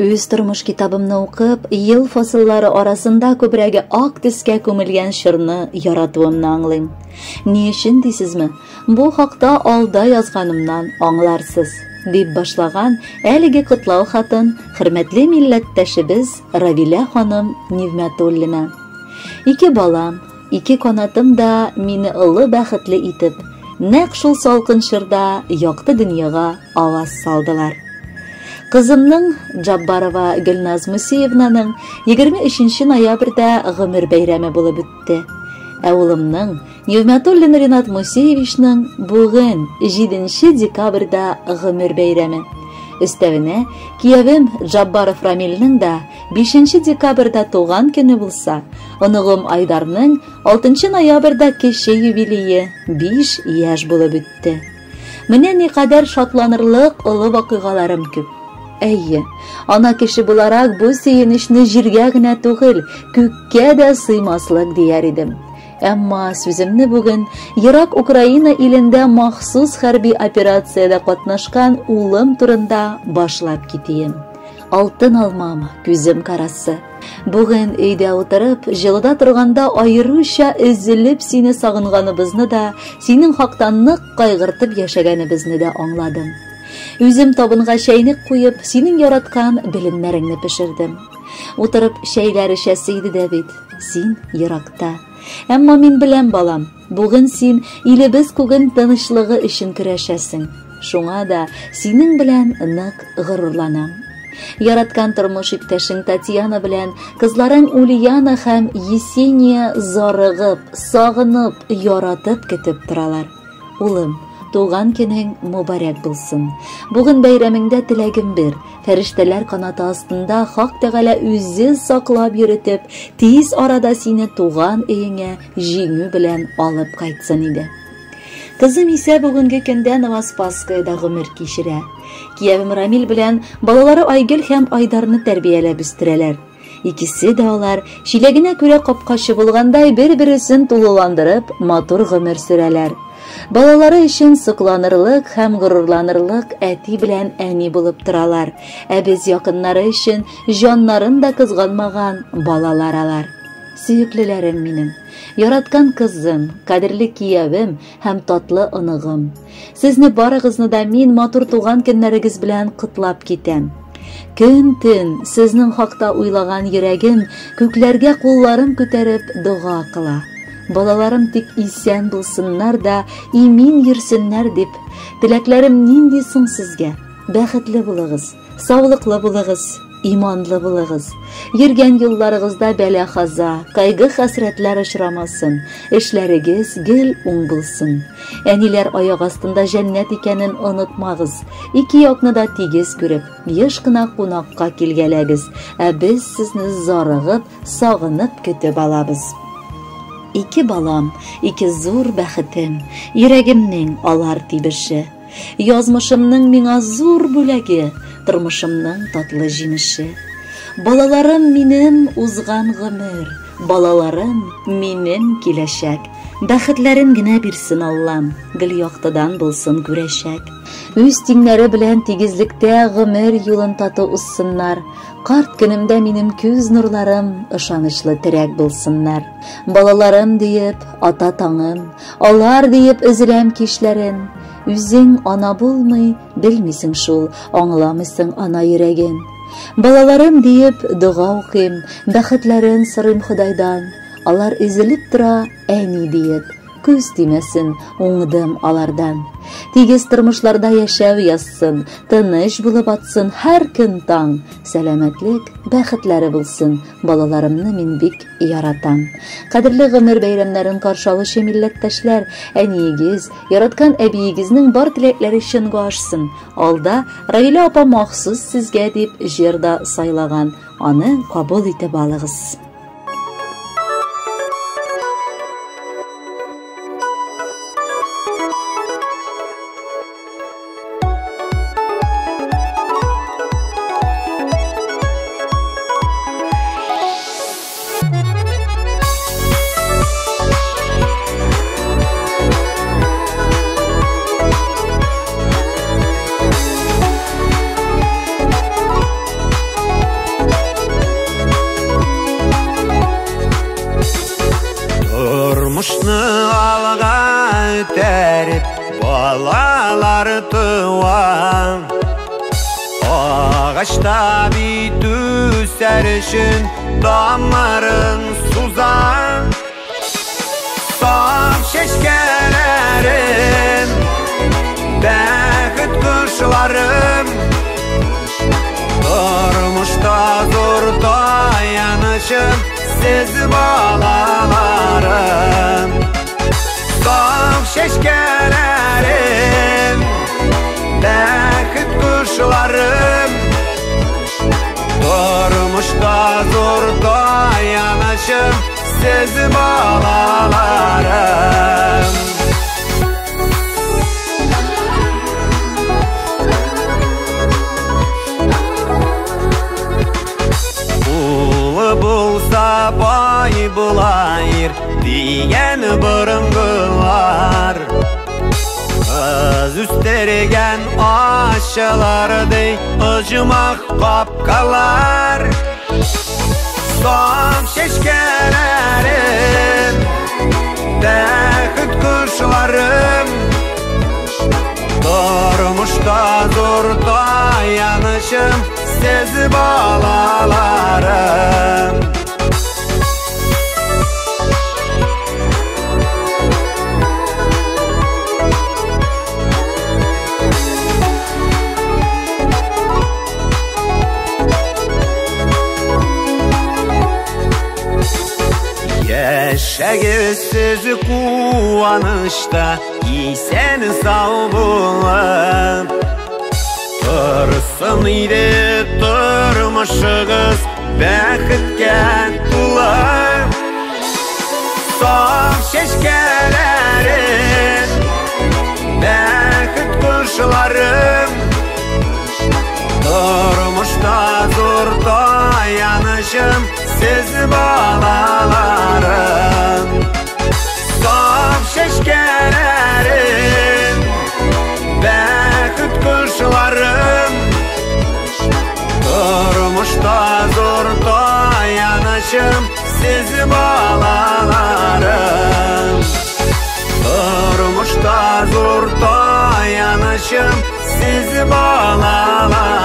Үз тормыш китабымны укып, ел фасыллары арасында күбрәге ак төскә күмелгән шырны яратуымны аңлыйм. Ни өчен дисезме? Бу хакта алда язганымнан аңларсыз, дип башлаган әлеге котлау хатын хөрмәтле милләттәшебез Равилә ханым Нигъмәтуллина. 2 балам, 2 канатым да мине олы бәхетле итеп, нәкъ шул салкын шырда якты дөньяга аваз салдылар. Кызымның Джаббарова Гөлназ Мусеевнаның 23 ноябрьдә гомер бәйрәме булып үтте. Ә улымның Нигъмәтуллин Ринат Мусеевичның бүген 7 декабрьдә гомер бәйрәме. Өстәвенә, киявем Джаббаров Рамилнең дә 5 декабрьдә туган көне булса, оныгым Айдарның 6 ноябрьдә кече юбилее 5 яшь булып үтте. Менә никадәр шатланырлык олы вакыйгаларым күп. Әйе, ана кеше буларак бу сөенечне җиргә генә түгел, күккә дә сыймаслык дияр идем. Әмма сүземне бүген ерак Украина илендә махсус хәрби операциядә катнашкан улым турында башлап китәм. Алтын алмам, күзем карасы. Бүген өйдә утырып, җылыда торганда аеруча өзелеп сине сагынганыбызны да, синең хактан нык кайгыртып яшәгәнебезне дә аңладым. Үзем табынга чәйнек куеп, синең яраткан белемнәреңне пешердем. Утырып чәйләр эчәсе иде дә бит, син еракта. Әмма мин беләм, балам, бүген син илебез күген тынычлыгы өчен көрәшәсең. Шуңа да синең белән нык горурланам. Яраткан тормыш иптәшең Татьяна белән кызларың Ульяна һәм Есения зарыгып, сагынып, яратып көтеп торалар. Улым, туган көнең мубарак булсын. Бүген бәйрәмеңдә теләгем бер. Фәрештәләр канаты астында Хак Тәгалә үзе саклап йөртеп, тиз арада сине туган өеңә җиңү белән алып кайтсын иде. Кызым исә бүгенге көндә Новоспасскайда гомер кичерә. Киявем Рамил белән балалары Айгөл һәм Айдарны тәрбияләп үстерәләр. Икесе дә алар чиләгенә күрә капкачы булгандай бер-берсен тулыландырып, матур гомер сөрәләр. Балалары өчен сокланырлык һәм горурланырлык әти белән әни булып торалар. Ә без якыннары өчен җаннарын да кызганмаган балалар алар. Сөеклеләрем минем, яраткан кызым, кадерле киявем һәм татлы оныгым. Сезне барыгызны да мин матур туган көннәрегез белән котлап китәм. Көн-төн сезнең хакта уйлаган йөрәгем күкләргә кулларын күтәреп дуга кыла. Балаларым тик исән булсыннар да, имин йөрсеннәр дип, теләкләрем нинди соң сезгә? Бәхетле булыгыз, саулыклы булыгыз, иманлы булыгыз. Йөргән юлларыгызда бәла-хаза, кайгы-хәсрәтләр очрамасын, эшләрегез гел уң булсын. Әниләр аяк астында җәннәт икәнен онытмагыз. 2 якны да тигез күреп, еш кына кунакка килгәләгез, ә без сезне зарыгып, сагынып көтеп алабыз. 2 балам, 2 зур бәхетем, йөрәгемнең алар тибеше. Язмышымның миңа зур бүләге, тормышымның татлы җимеше. Балаларым минем узган гомер, балаларым минем киләчәк. Бәхетләрен генә бирсен Аллам, гел яктыдан булсын күрәчәк. Үз тиңнәре белән тигезлектә гомер юлын тату уссыннар. Карт көнемдә минем күз нурларым ышанычлы терәк булсыннар. Балаларым диеп, ата таңым, алар диеп өзеләм кичләрен. Үзең ана булмый, белмисең шул, аңламыйсың ана йөрәген. Балаларым диеп дуга укыйм, бәхетләрен сорыйм Худайдан. Алар изелеп тора, әни диеп, күз тимәсен, уңдым алардан. Тигез тормышларда яшәү язсын, тыныч булып атсын һәр көн таң. Сәламәтлек, бәхетләре булсын, балаларымны мин бик яратам. Кадерле гомер бәйрәмнәрен каршы алучы милләттәшләр, әниегез, яраткан әбиегезнең бар теләкләре чынга ашсын. Алда Равилә апа махсус сезгә дип җырда сайлаган, аны кабул итеп алыгыз. tuvan. Ağaçta bir düşerişin damarın suzan. Saf şeşkelerim, bäxit kuşlarım, durmuşda zor dayanışım siz balalarım. Saf şeşkelerim, bäxit kuşlarım, durmuşda zor dayanışım siz balalarım. Ulu bulsa bay bulayır diyen bırıngılar, öz üstergen aşılardı ıcımak kapkalar. Saf şeşkelerim, bäxit kuşlarım, durmuşda zor dayanışım siz balalarım. Yaşagısiz kuvanışta isen sağ bulun. Tursun idi turmuşuğuz bäxitke tulan. Saf şeşkelerim, bäxit kuşlarım, durmuşda zor dayanışım siz balalarım. Saf şeşkelerim, bäxit kuşlarım, durmuşda zor dayanışım siz balalarım. Durmuşda zor dayanışım siz balalarım.